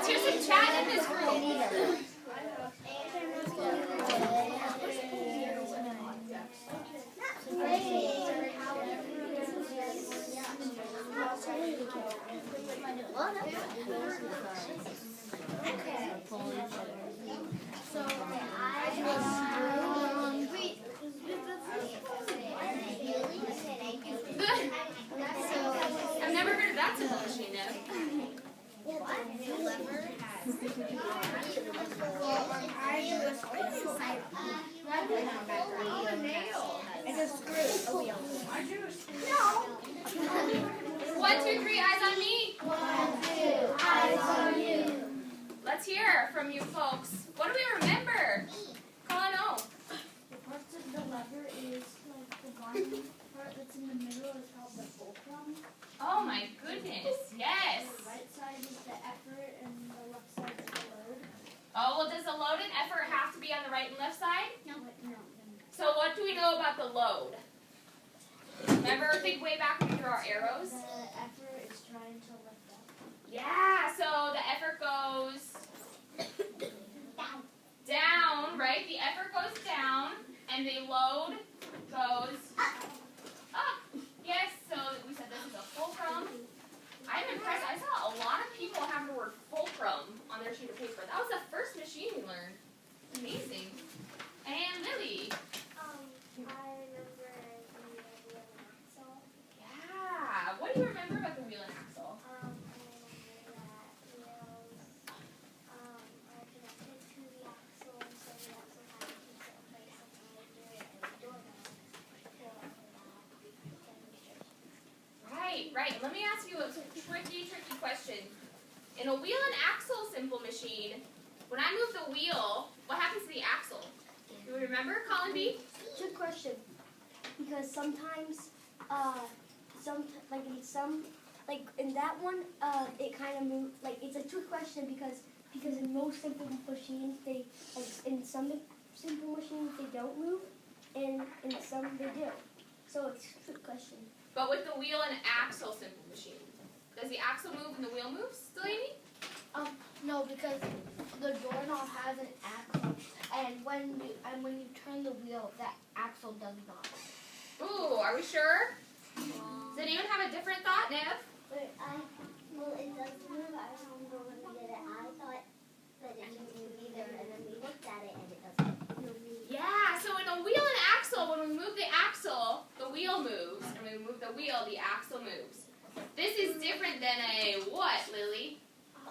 Let's hear some chat in this group. I've never heard of that simple machine, Nev. It's a screw, a wheel. No. 1, 2, 3, eyes on me. 1, 2, eyes on you. Let's hear from you folks. What do we remember? Colin O. The parts of the lever is like the bottom part that's in the middle is called the fulcrum. Oh my goodness, yes. The right side is the effort and the left side is the load. Oh, well, does the load and effort have to be on the right and left side? No. So what do we know about the load? Remember, think way back when we drew our arrows? The effort is trying to lift up. Yeah, so the effort goes down, right? The effort goes down, and the load goes up. Yes, so we said this is a fulcrum. I'm impressed. I saw a lot of people have the word fulcrum on their sheet of paper. That was the first machine we learned. Amazing. And Lily. I remember the wheel and axle. Yeah. What do you remember about the wheel and axle? I remember that wheels are connected to the axle, so the axle has to keep it in place and I do it as a doorknob for that demonstration. Right. Let me ask you a tricky question. In a wheel and axle simple machine, when I move the wheel, what happens to the axle? Do we remember, Colin B? Good question. Because sometimes, in that one, it kind of moves. Like it's a trick question because in most simple machines in some simple machines they don't move, and in some they do. So it's a trick question. But with the wheel and axle simple machine, does the axle move and the wheel moves, Delaney? No, because the doorknob has an axle, and when you turn the wheel, that axle does not. Ooh, are we sure? Does anyone have a different thought, Nev? Well, it does move. I remember when we did it, I thought that it didn't move either, and then we looked at it and it doesn't move. Yeah, so in a wheel and axle, when we move the axle, the wheel moves, and when we move the wheel, the axle moves. This is different than a what, Lily? I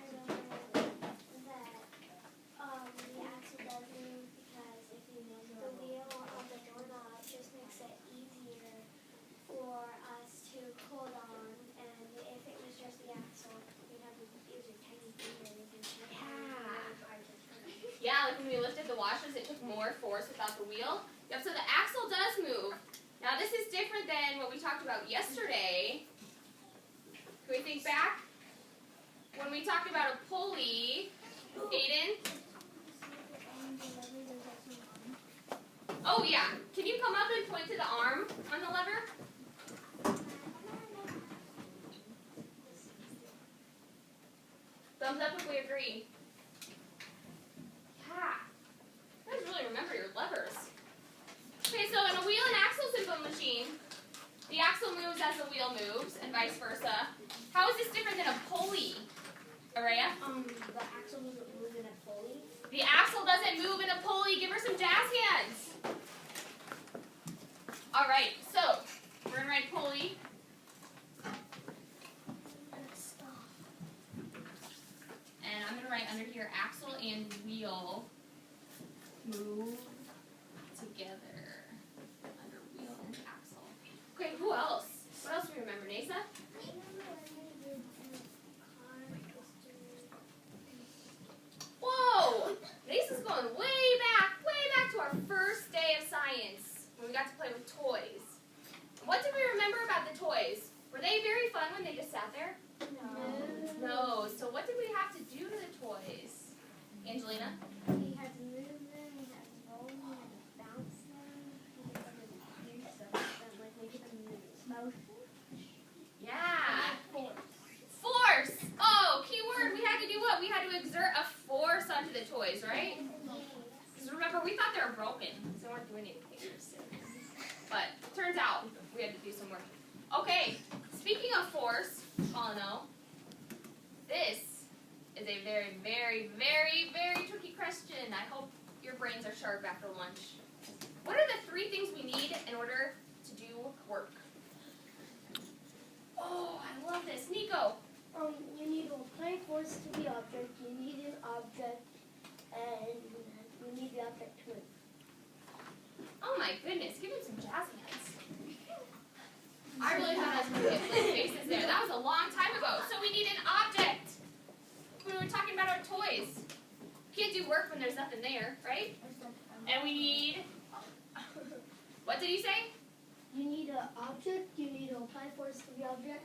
remember that the axle does move because if you move the wheel of the doorknob, it just makes it easier for us to hold on. And if it was just the axle, you'd have to use your tiny fingers and Yeah, like when we lifted the washers, it took more force without the wheel. Yep, so the axle does move. Now this is different than what we talked about yesterday. Can we think back? When we talked about a pulley, Aiden? Oh yeah, can you come up and point to the arm on the lever? Thumbs up if we agree. Yeah, you guys really remember your levers. Okay, so in a wheel and axle simple machine, the axle moves as the wheel moves, and vice versa. How is this different than a pulley, Araya? The axle doesn't move in a pulley. The axle doesn't move in a pulley. Give her some jazz hands. All right, so we're going to write pulley. And I'm going to write under here axle and wheel move together. Under wheel and axle. Okay, who else? What else do we remember, Nasa? Whoa! Nasa's going way back to our first day of science when we got to play with toys. What did we remember about the toys? Were they very fun when they just sat there? No. So what did we have to do to the toys? Angelina? We had to move them, we had to roll them, we had to bounce them, we had to do stuff that like make them move. Yeah. want to know. This is a very, very, very, very tricky question. I hope your brains are sharp after lunch. What are the 3 things we need in order to do work? Oh, I love this. Nico. You need to apply force to the object, you need an object, and you need the object to move. Oh my goodness, give him some jazz hands. I really thought I was going to get blue faces there. That was a long time ago. So we need an object. We were talking about our toys. Can't do work when there's nothing there, right? And we need, what did he say? You need an object, you need to apply force to the object,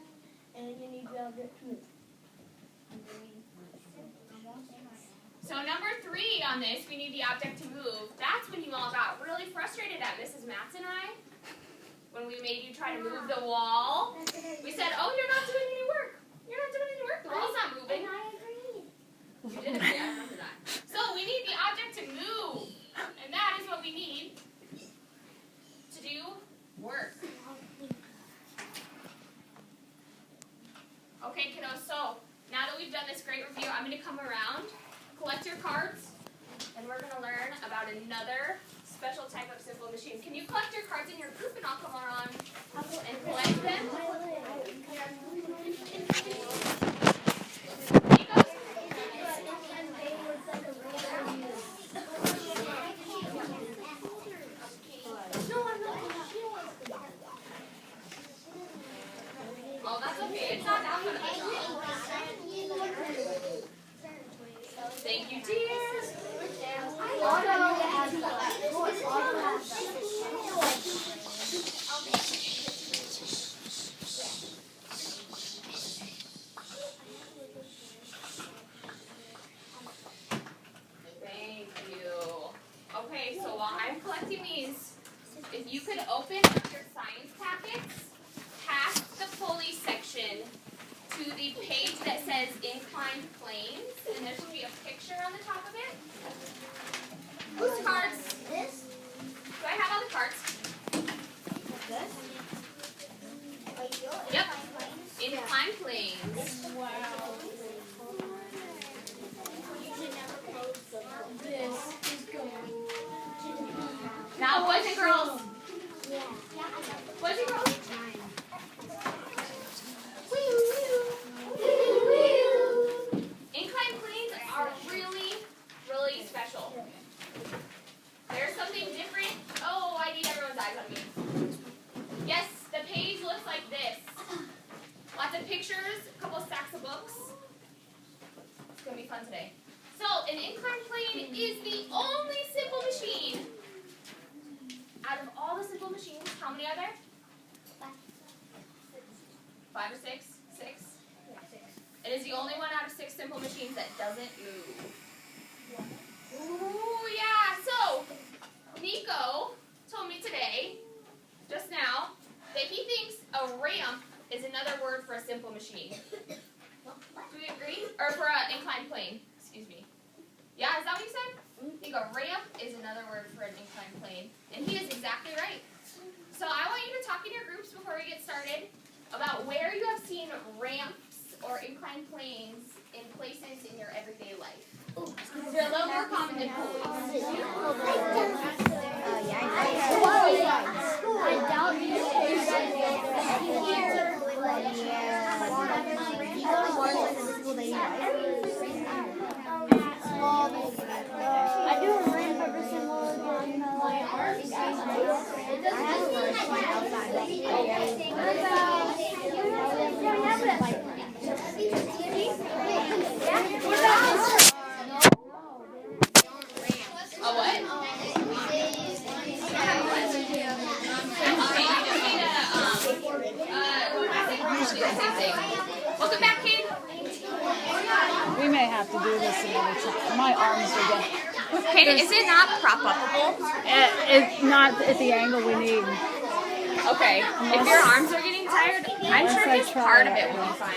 and you need the object to move. So number 3 on this, we need the object to move. That's when you all got really frustrated at Mrs. Matz and I. When we made you try to move the wall. We said, oh, you're not doing any work. You're not doing any work. The wall's not moving. And I agreed. You did agree, I remember that. So we need the object to move. And that is what we need to do work. Okay, kiddos, so now that we've done this great review, I'm going to come around, collect your cards, and we're going to learn about another special type of simple machine. Can you collect your cards in your group and I'll come around and collect them? Oh, that's okay. It's not that beneficial. Thank you, dears. Thank you. Okay, so while I'm collecting these, if you could open up your science packets, past the pulley section to the page that says inclined planes, and there should be a picture on the top of it. Whose cards? This? Do I have all the cards? This? Like yours? Yep. Inclined planes. Wow. You should never close them. This is going. Now, boys and girls. Yeah. Boys and girls. Inclined planes are really, really special. There's something different. Oh, I need everyone's eyes on me. Yes, the page looks like this. Lots of pictures, a couple stacks of books. It's going to be fun today. So, an inclined plane is the only simple machine. Out of all the simple machines, how many are there? 5 or 6? 6? Yeah, 6. It is the only one out of 6 simple machines that doesn't move. Ooh, yeah. So, Nico told me today, just now, that he thinks a ramp is another word for a simple machine. Do we agree? Or for an inclined plane, excuse me. Yeah, is that what you said? I think a ramp is another word for an inclined plane. And he is exactly right. So I want you to talk in your groups before we get started about where you have seen ramps or inclined planes in places in your everyday life. They're a little more common than pulleys. I do a ramp every single day. My arms. A what? Welcome back, Kate. We may have to do this another time. My arms are getting... Kate, is it not prop upable? It's not at the angle we need. Okay. If your arms are getting tired, I'm sure Unless I just try part of that it will way. be fine.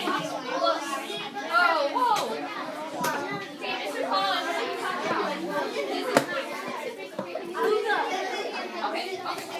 Oh, whoa. Okay, Mr. Collins, what are you talking about? Okay, okay.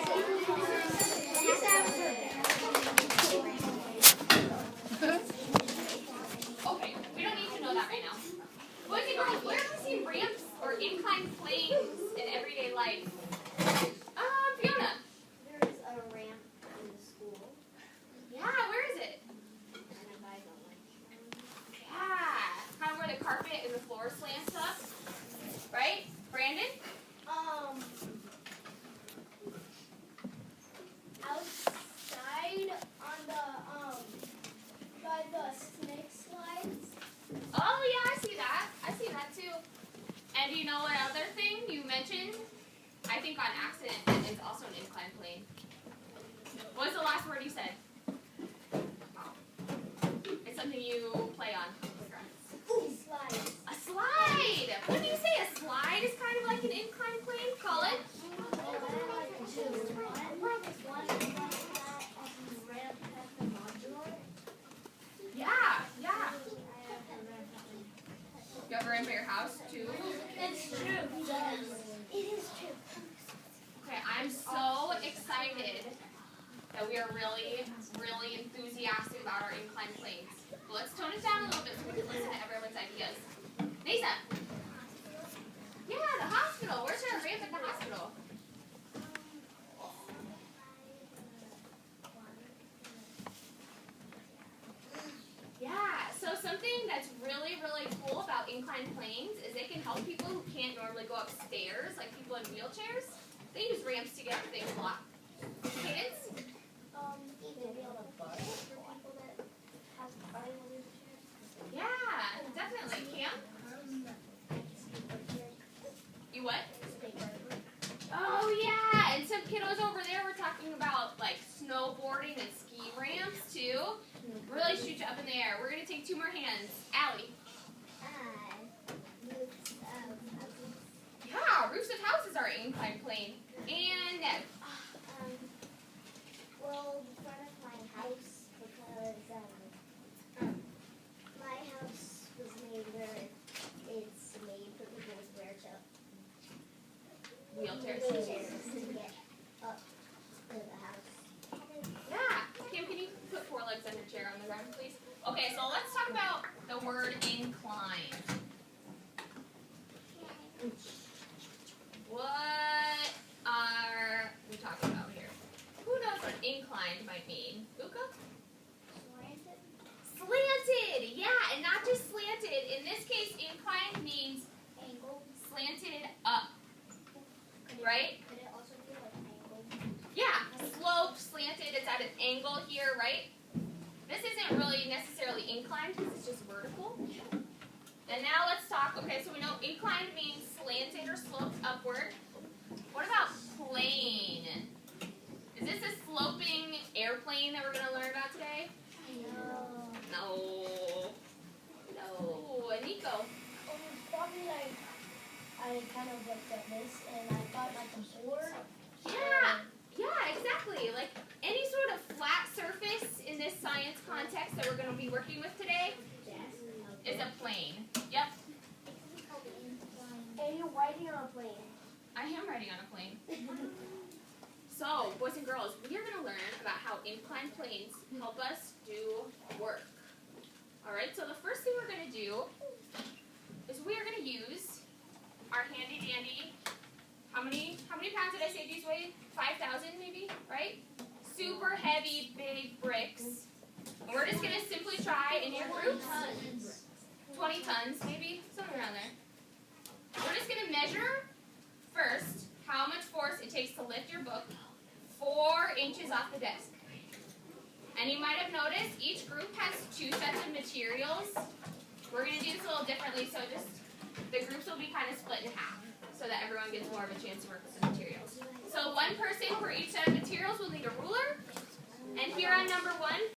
know what other thing you mentioned? I think on accident, it's also an inclined plane. What was the last word you said? It's something you play on. Slide. A slide! What do you say? A slide is kind of like an inclined plane? Colin? Yeah, yeah. You have a ramp at your house too? It's true. It is true. Okay, I'm so excited that we are really, really enthusiastic about our inclined planes. But let's tone it down a little bit so we can listen to everyone's ideas. Nisa. Yeah, the hospital. Where's your ramp at the hospital? Yeah, so something that's really, really cool about inclined planes is they can help people who can't normally go upstairs, like people in wheelchairs. They use ramps to get up things a lot. Kids? Even be able to bus for people that are in a wheelchair. Yeah, definitely. Cam? You what? Oh yeah, and some kiddos over there were talking about like snowboarding and ski ramps too. Really shoot you up in the air. We're gonna take 2 more hands. Allie. Yeah, roofs of houses are inclined plane. And Ned. Well, the front of my house, because my house was made where it's made for people with Wheelchairs. wheelchairs to get up to the house. Yeah. Kim, can you put 4 legs on your chair on the ground, please? Okay, so let's talk about the word incline. What are we talking about here? Who knows what inclined might mean? Luca? Slanted! Yeah, and not just slanted. In this case, inclined means Angle. slanted up, right? Could it also be like angle? Yeah, sloped, slanted, it's at an angle here, right? This isn't really necessarily inclined because it's just vertical. And now let's talk, okay, so we know inclined means slanted or sloped upward. What about plane? Is this a sloping airplane that we're going to learn about today? No. No. Nico? Probably like I kind of looked at this and I thought like a board. Yeah, exactly. Like any sort of flat surface in this science context that we're going to be working with today is a plane. Yep. And you're riding on a plane. I am riding on a plane. So, boys and girls, we are going to learn about how inclined planes help us do work. Alright, so the first thing we're going to do is we are going to use our handy dandy, how many pounds did I say these weigh? 5,000 maybe, right? Super heavy, big bricks. And we're just going to simply try in your groups, 20 tons maybe, somewhere around there. We're just going to measure first how much force it takes to lift your book 4 inches off the desk. And you might have noticed each group has 2 sets of materials. We're going to do this a little differently, so just the groups will be kind of split in half so that everyone gets more of a chance to work with the materials. So 1 person for each set of materials will need a ruler. And here on number 1,